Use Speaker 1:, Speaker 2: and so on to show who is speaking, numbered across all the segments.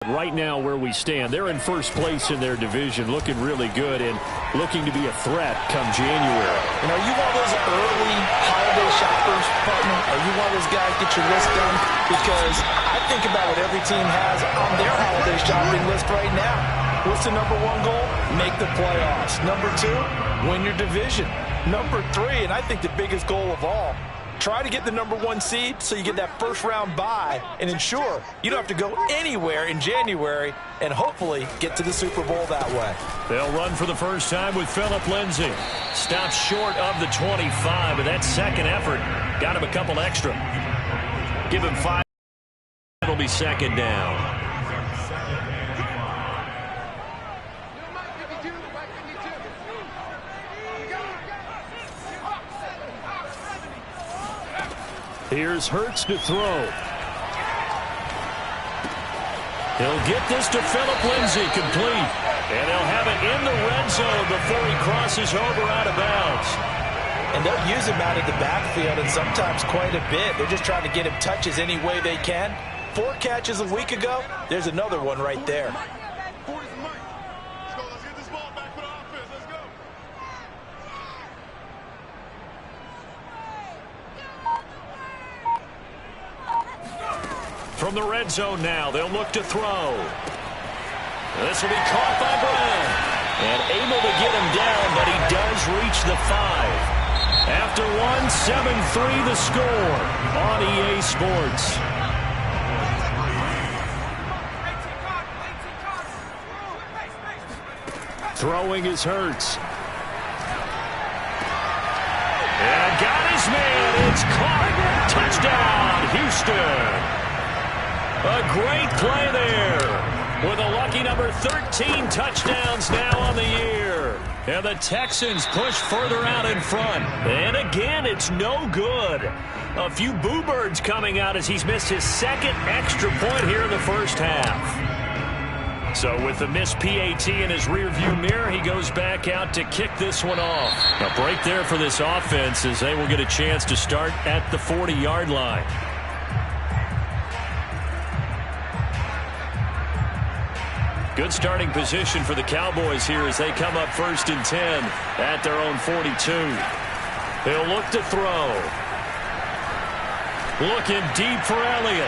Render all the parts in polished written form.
Speaker 1: Right now where we stand, they're in first place in their division, looking really good and looking to be a threat come January.
Speaker 2: And are you one of those early holiday shoppers, partner? Are you one of those guys get your list done? Because I think about what every team has on their holiday shopping list right now. What's the number one goal? Make the playoffs. Number two, win your division. Number three, and I think the biggest goal of all, try to get the number one seed so you get that first round bye and ensure you don't have to go anywhere in January and hopefully get to the Super Bowl that way.
Speaker 1: They'll run for the first time with Phillip Lindsay. Stops short of the 25, but that second effort got him a couple extra. Give him 5. It'll be second down. Here's Hurts to throw. He'll get this to Phillip Lindsay, complete. And they'll have it in the red zone before he crosses over out of bounds.
Speaker 2: And they'll use him out of the backfield, and sometimes quite a bit. They're just trying to get him touches any way they can. 4 catches a week ago. There's another one right there.
Speaker 1: From the red zone now, they'll look to throw. This will be caught by Brown. And able to get him down, but he does reach the 5. After one, 7-3 the score on EA Sports. Throwing is Hurts. And got his man. It's caught. Touchdown, Houston. A great play there with a lucky number 13 touchdowns now on the year. And the Texans push further out in front. And again, it's no good. A few boo birds coming out as he's missed his second extra point here in the first half. So with the missed PAT in his rearview mirror, he goes back out to kick this one off. A break there for this offense as they will get a chance to start at the 40-yard line. Good starting position for the Cowboys here as they come up 1st and 10 at their own 42. They'll look to throw. Looking deep for Elliott.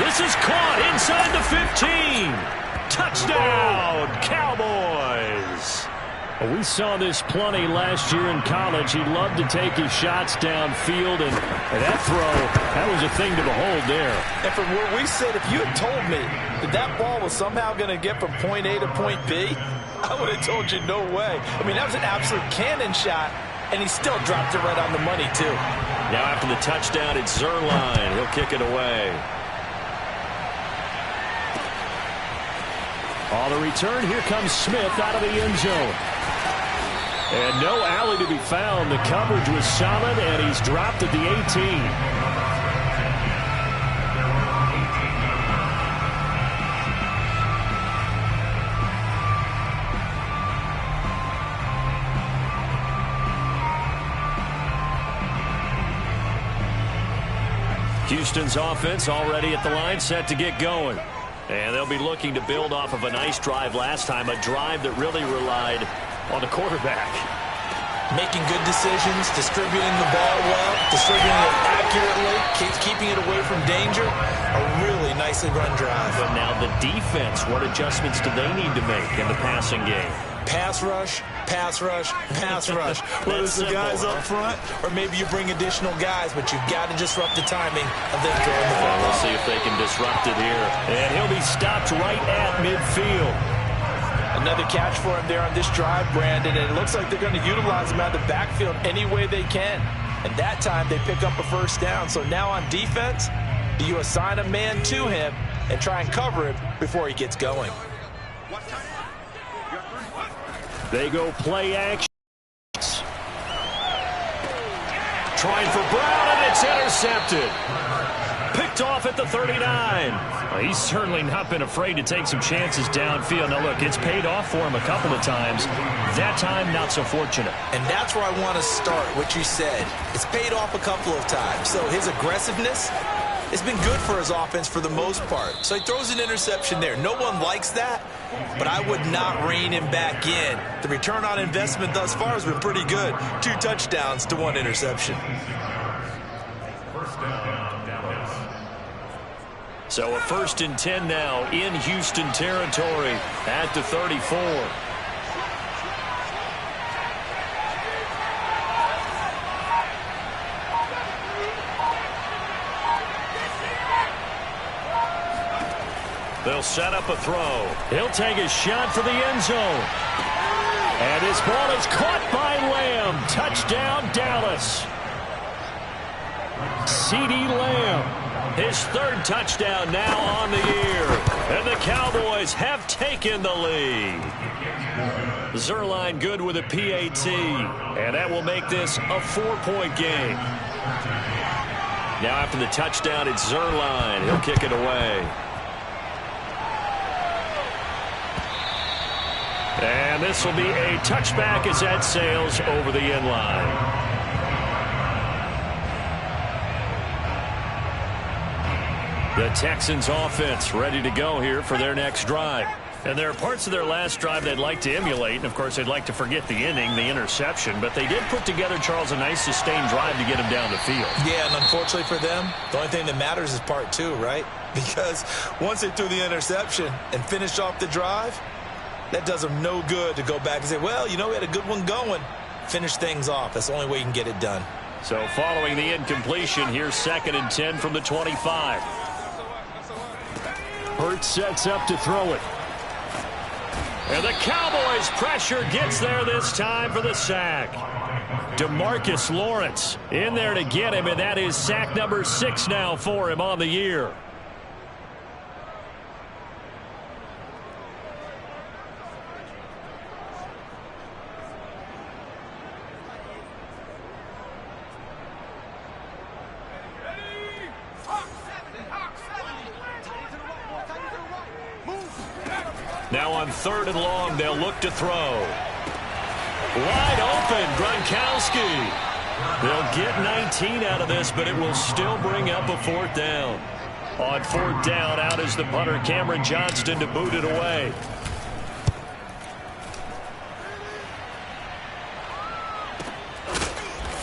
Speaker 1: This is caught inside the 15. Touchdown, Cowboys. We saw this plenty last year in college. He loved to take his shots downfield, and that throw, that was a thing to behold there.
Speaker 2: And from where we sit, if you had told me that ball was somehow going to get from point A to point B, I would have told you no way. I mean, that was an absolute cannon shot, and he still dropped it right on the money, too.
Speaker 1: Now after the touchdown, it's Zerline. He'll kick it away. On the return, here comes Smith out of the end zone. And no alley to be found. The coverage was solid, and he's dropped at the 18. Houston's offense already at the line, set to get going. And they'll be looking to build off of a nice drive last time, a drive that really relied on the quarterback.
Speaker 2: Making good decisions, distributing the ball well, distributing it accurately, keeping it away from danger. A really nicely run drive.
Speaker 1: But now the defense, what adjustments do they need to make in the passing game?
Speaker 2: Pass rush, pass rush, pass rush. Whether it's the guys up front or maybe you bring additional guys, but you've got to disrupt the timing of them throwing the ball.
Speaker 1: We'll see if they can disrupt it here. And he'll be stopped right at midfield.
Speaker 2: Another catch for him there on this drive, Brandon, and it looks like they're going to utilize him out of the backfield any way they can. And that time they pick up a first down. So now on defense, do you assign a man to him and try and cover him before he gets going?
Speaker 1: They go play action. Trying for Brown, and it's intercepted. Picked off at the 39. Well, he's certainly not been afraid to take some chances downfield. Now, look, it's paid off for him a couple of times. That time, not so fortunate.
Speaker 2: And that's where I want to start, what you said. It's paid off a couple of times. So his aggressiveness, it's been good for his offense for the most part. So he throws an interception there. No one likes that, but I would not rein him back in. The return on investment thus far has been pretty good. 2 touchdowns to 1 interception.
Speaker 1: So a 1st and 10 now in Houston territory at the 34. They'll set up a throw. He'll take a shot for the end zone. And his ball is caught by Lamb. Touchdown, Dallas. CeeDee Lamb, his 3rd touchdown now on the year. And the Cowboys have taken the lead. Zerline good with a PAT. And that will make this a 4-point game. Now after the touchdown, it's Zerline. He'll kick it away. And this will be a touchback as that sails over the end line. The Texans offense ready to go here for their next drive. And there are parts of their last drive they'd like to emulate. And, of course, they'd like to forget the inning, the interception. But they did put together, Charles, a nice sustained drive to get him down the field. Yeah, and unfortunately for them, the only thing that matters is part 2, right? Because once they threw the interception and finished off the drive, that does them no good to go back and say, well, you know, we had a good one going. Finish things off. That's the only way you can get it done. So following the incompletion, here's 2nd and 10 from the 25. Hurts sets up to throw it. And the Cowboys pressure gets there this time for the sack. DeMarcus Lawrence in there to get him, and that is sack number 6 now for him on the year. Now on 3rd and long, they'll look to throw. Wide open, Gronkowski. They'll get 19 out of this, but it will still bring up a 4th down. On 4th down, out is the punter, Cameron Johnston, to boot it away.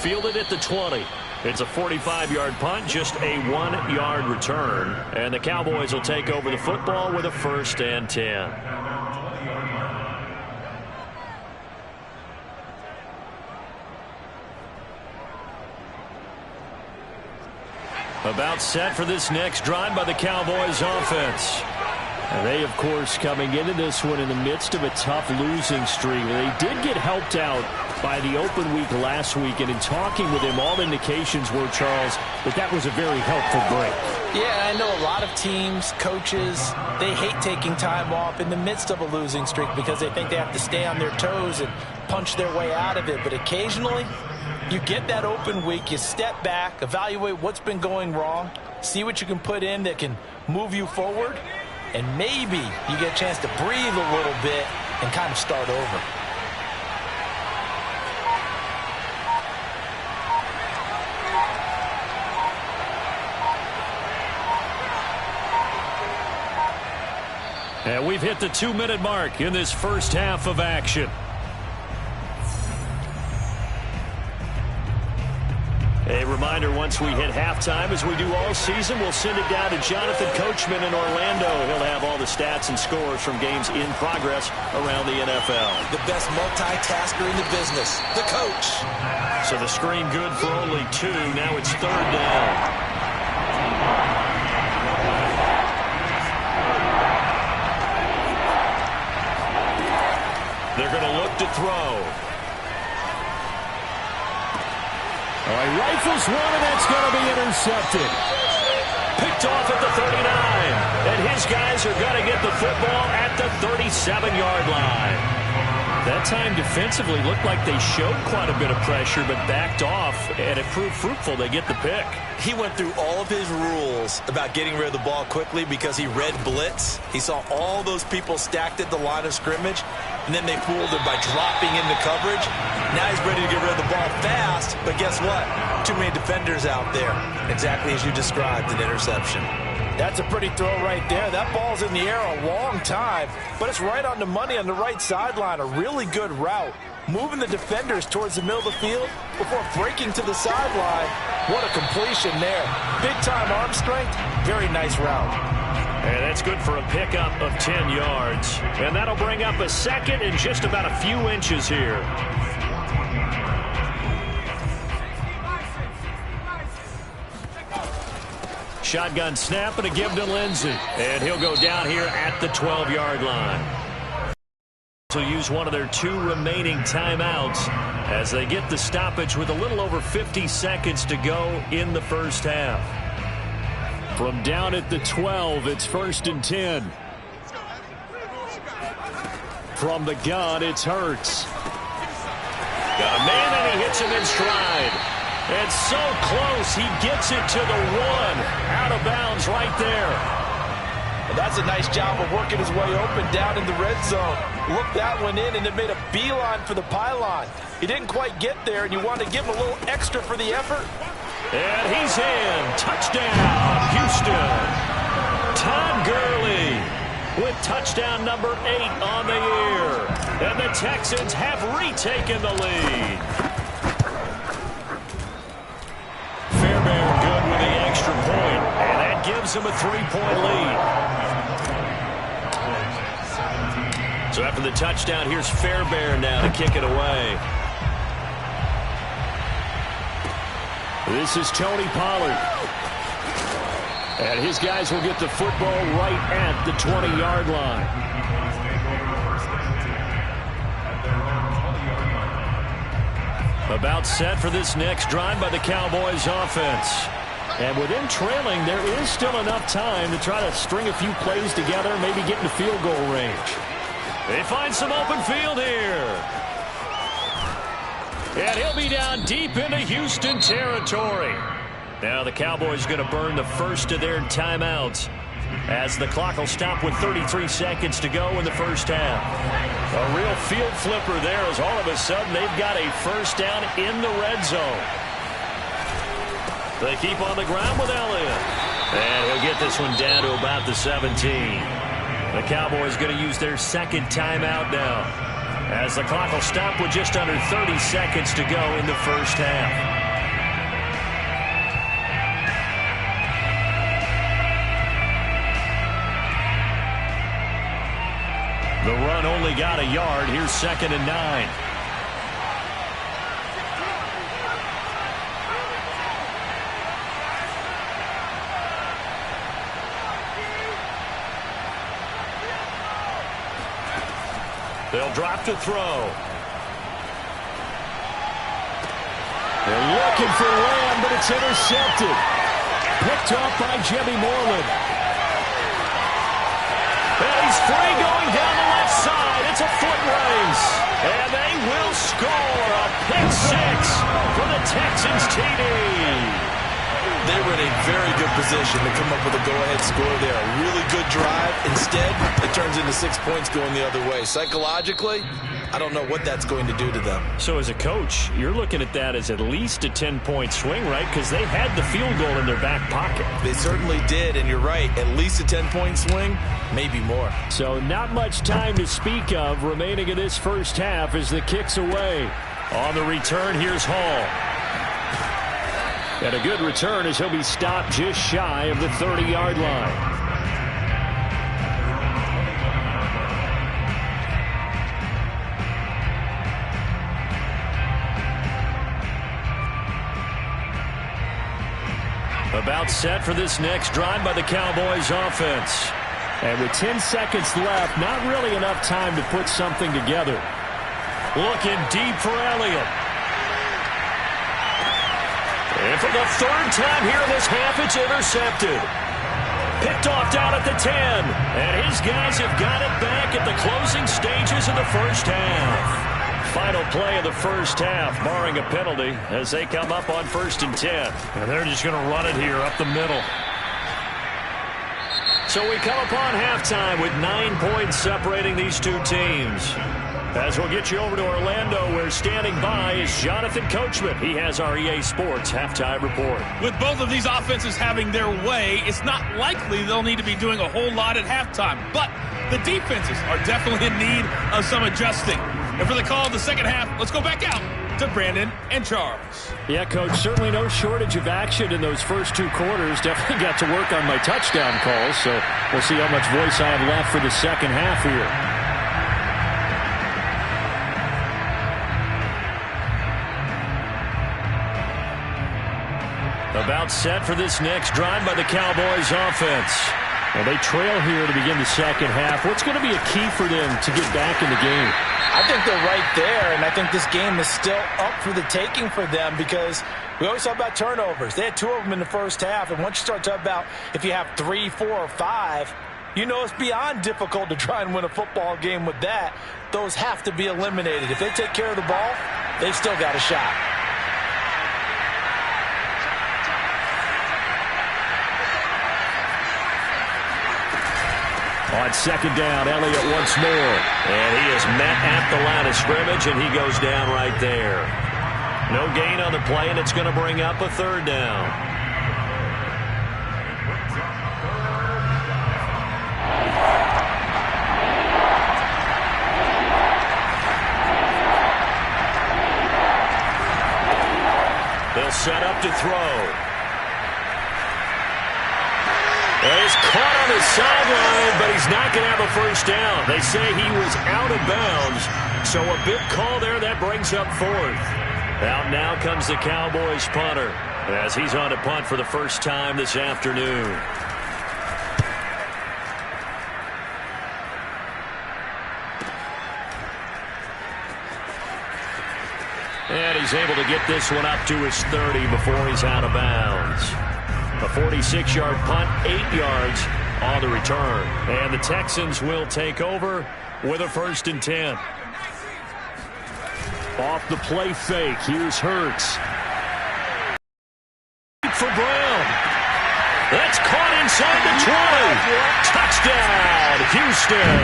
Speaker 1: Fielded at the 20. It's a 45-yard punt, just a 1-yard return. And the Cowboys will take over the football with a 1st and 10. About set for this next drive by the Cowboys offense. And they, of course, coming into this one in the midst of a tough losing streak. They did get helped out by the open week last week, and in talking with him, all indications were, Charles, that was a very helpful break. Yeah, I know a lot of teams, coaches, they hate taking time off in the midst of a losing streak because they think they have to stay on their toes and punch their way out of it. But occasionally, you get that open week, you step back, evaluate what's been going wrong, see what you can put in that can move you forward, and maybe you get a chance to breathe a little bit and kind of start over. And we've hit the 2-minute mark in this first half of action. A reminder, once we hit halftime, as we do all season, we'll send it down to Jonathan Coachman in Orlando. He'll have all the stats and scores from games in progress around the NFL. The best multitasker in the business, the coach. So the screen good for only 2. Now it's 3rd down. They're going to look to throw. All right, rifles one, and that's going to be intercepted. Picked off at the 39. And his guys are going to get the football at the 37-yard line. That time defensively looked like they showed quite a bit of pressure, but backed off, and it proved fruitful. They get the pick. He went through all of his rules about getting rid of the ball quickly because he read blitz. He saw all those people stacked at the line of scrimmage, and then they fooled him by dropping into coverage.
Speaker 2: Now he's ready to get rid of the ball fast, but guess what? Too many defenders out there. Exactly as you described, an interception. That's a pretty throw right there. That ball's in the air a long time, but it's right on the money on the right sideline. A really good route. Moving the defenders towards the middle of the field before breaking to the sideline. What a completion there. Big-time arm strength. Very nice route.
Speaker 1: And that's good for a pickup of 10 yards. And that'll bring up a second and just about a few inches here. Shotgun snap and a give to Lindsey. And he'll go down here at the 12-yard line. So use one of their 2 remaining timeouts as they get the stoppage with a little over 50 seconds to go in the first half. From down at the 12, it's 1st and 10. From the gun, it's Hurts. Got a man and he hits him in stride. And so close, he gets it to the 1. Out of bounds right there.
Speaker 2: Well, that's a nice job of working his way open down in the red zone. Looked that one in, and it made a beeline for the pylon. He didn't quite get there, and you want to give him a little extra for the effort.
Speaker 1: And he's in. Touchdown, Houston. Todd Gurley with touchdown number 8 on the year. And the Texans have retaken the lead. Fairbairn good with the extra point, and that gives him a 3-point lead. So after the touchdown, here's Fairbairn now to kick it away. This is Tony Pollard. And his guys will get the football right at the 20-yard line. About set for this next drive by the Cowboys offense. And with them trailing, there is still enough time to try to string a few plays together, maybe get into field goal range. They find some open field here. And he'll be down deep into Houston territory. Now the Cowboys going to burn the first of their timeouts as the clock will stop with 33 seconds to go in the first half. A real field flipper there as all of a sudden they've got a first down in the red zone. They keep on the ground with Elliott. And he'll get this one down to about the 17. The Cowboys going to use their second timeout now as the clock will stop with just under 30 seconds to go in the first half. The run only got a yard. Here's 2nd and 9. They'll drop to throw. They're looking for Lamb, but it's intercepted. Picked off by Jimmy Moreland. And he's free going down the left side. It's a foot race. And they will score a pick 6 for the Texans TD.
Speaker 2: They were in a very good position to come up with a go-ahead score there. A really good drive. Instead, it turns into 6 points going the other way. Psychologically, I don't know what that's going to do to them.
Speaker 1: So as a coach, you're looking at that as at least a 10-point swing, right? Because they had the field goal in their back pocket.
Speaker 2: They certainly did, and you're right. At least a 10-point swing, maybe more.
Speaker 1: So not much time to speak of remaining in this first half as the kick's away. On the return, here's Hall. And a good return as he'll be stopped just shy of the 30-yard line. About set for this next drive by the Cowboys offense. And with 10 seconds left, not really enough time to put something together. Looking deep for Elliott. And for the third time here in this half, it's intercepted. Picked off down at the 10. And his guys have got it back at the closing stages of the first half. Final play of the first half, barring a penalty, as they come up on 1st and 10. And they're just going to run it here up the middle. So we come upon halftime with 9 points separating these two teams. As we'll get you over to Orlando, where standing by is Jonathan Coachman. He has our EA Sports halftime report.
Speaker 3: With both of these offenses having their way, it's not likely they'll need to be doing a whole lot at halftime. But the defenses are definitely in need of some adjusting. And for the call of the second half, let's go back out to Brandon and Charles.
Speaker 1: Yeah, Coach, certainly no shortage of action in those first two quarters. Definitely got to work on my touchdown calls, so we'll see how much voice I have left for the second half here. About set for this next drive by the Cowboys offense. Well, they trail here to begin the second half. What's going to be a key for them to get back in the game?
Speaker 2: I think they're right there, and I think this game is still up for the taking for them because we always talk about turnovers. They had 2 of them in the first half, and once you start talking about if you have 3, 4, or 5, you know it's beyond difficult to try and win a football game with that. Those have to be eliminated. If they take care of the ball, they've still got a shot.
Speaker 1: On second down, Elliott once more. And he is met at the line of scrimmage, and he goes down right there. No gain on the play, and it's going to bring up a third down. They'll set up to throw. And he's caught on his sideline, but he's not going to have a first down. They say he was out of bounds, so a big call there that brings up fourth. Out now comes the Cowboys punter as he's on to punt for the first time this afternoon. And he's able to get this one up to his 30 before he's out of bounds. A 46-yard punt, 8 yards on the return. And the Texans will take over with a 1st and 10. Off the play fake, here's Hurts. For Brown. That's caught inside the 20. Touchdown, Houston.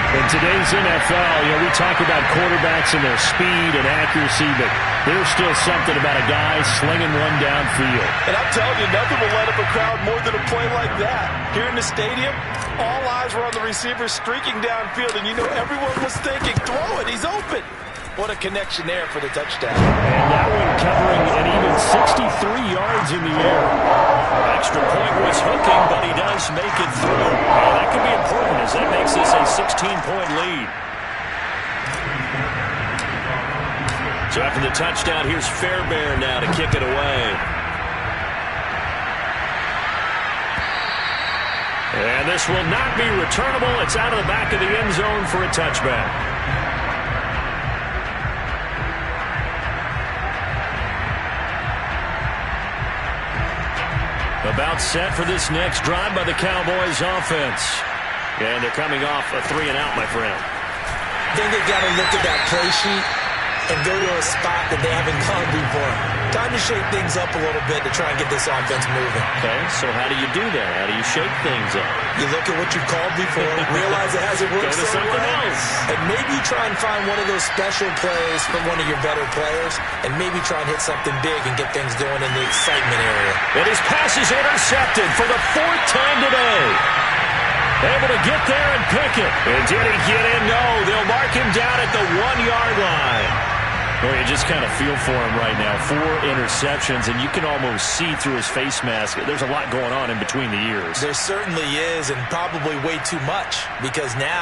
Speaker 1: In today's NFL, we talk about quarterbacks and their speed and accuracy, but there's still something about a guy slinging one downfield.
Speaker 2: And I'm telling you, nothing will light up a crowd more than a play like that. Here in the stadium, all eyes were on the receiver streaking downfield, and everyone was thinking, throw it, he's open. What a connection there for the touchdown.
Speaker 1: And that one covering an even 63 yards in the air. Extra point was hooking, but he does make it through. And that could be important as that makes this a 16-point lead. So after the touchdown, here's Fairbairn now to kick it away. And this will not be returnable. It's out of the back of the end zone for a touchback. About set for this next drive by the Cowboys offense. And they're coming off a 3-and-out, my friend.
Speaker 2: I think they've got to look at that play sheet and go to a spot that they haven't gone before. Time to shake things up a little bit to try and get this offense moving.
Speaker 1: Okay, so how do you do that? How do you shake things up?
Speaker 2: You look at what you've called before, realize it hasn't worked
Speaker 1: Go to something else.
Speaker 2: And maybe you try and find one of those special plays from one of your better players, and maybe try and hit something big and get things going in the excitement area.
Speaker 1: And his pass is intercepted for the 4th time today. Able to get there and pick it. And did he get in? No, they'll mark him down at the 1-yard line. Well, you just kind of feel for him right now. 4 interceptions, and you can almost see through his face mask. There's a lot going on in between the ears.
Speaker 2: There certainly is, and probably way too much, because now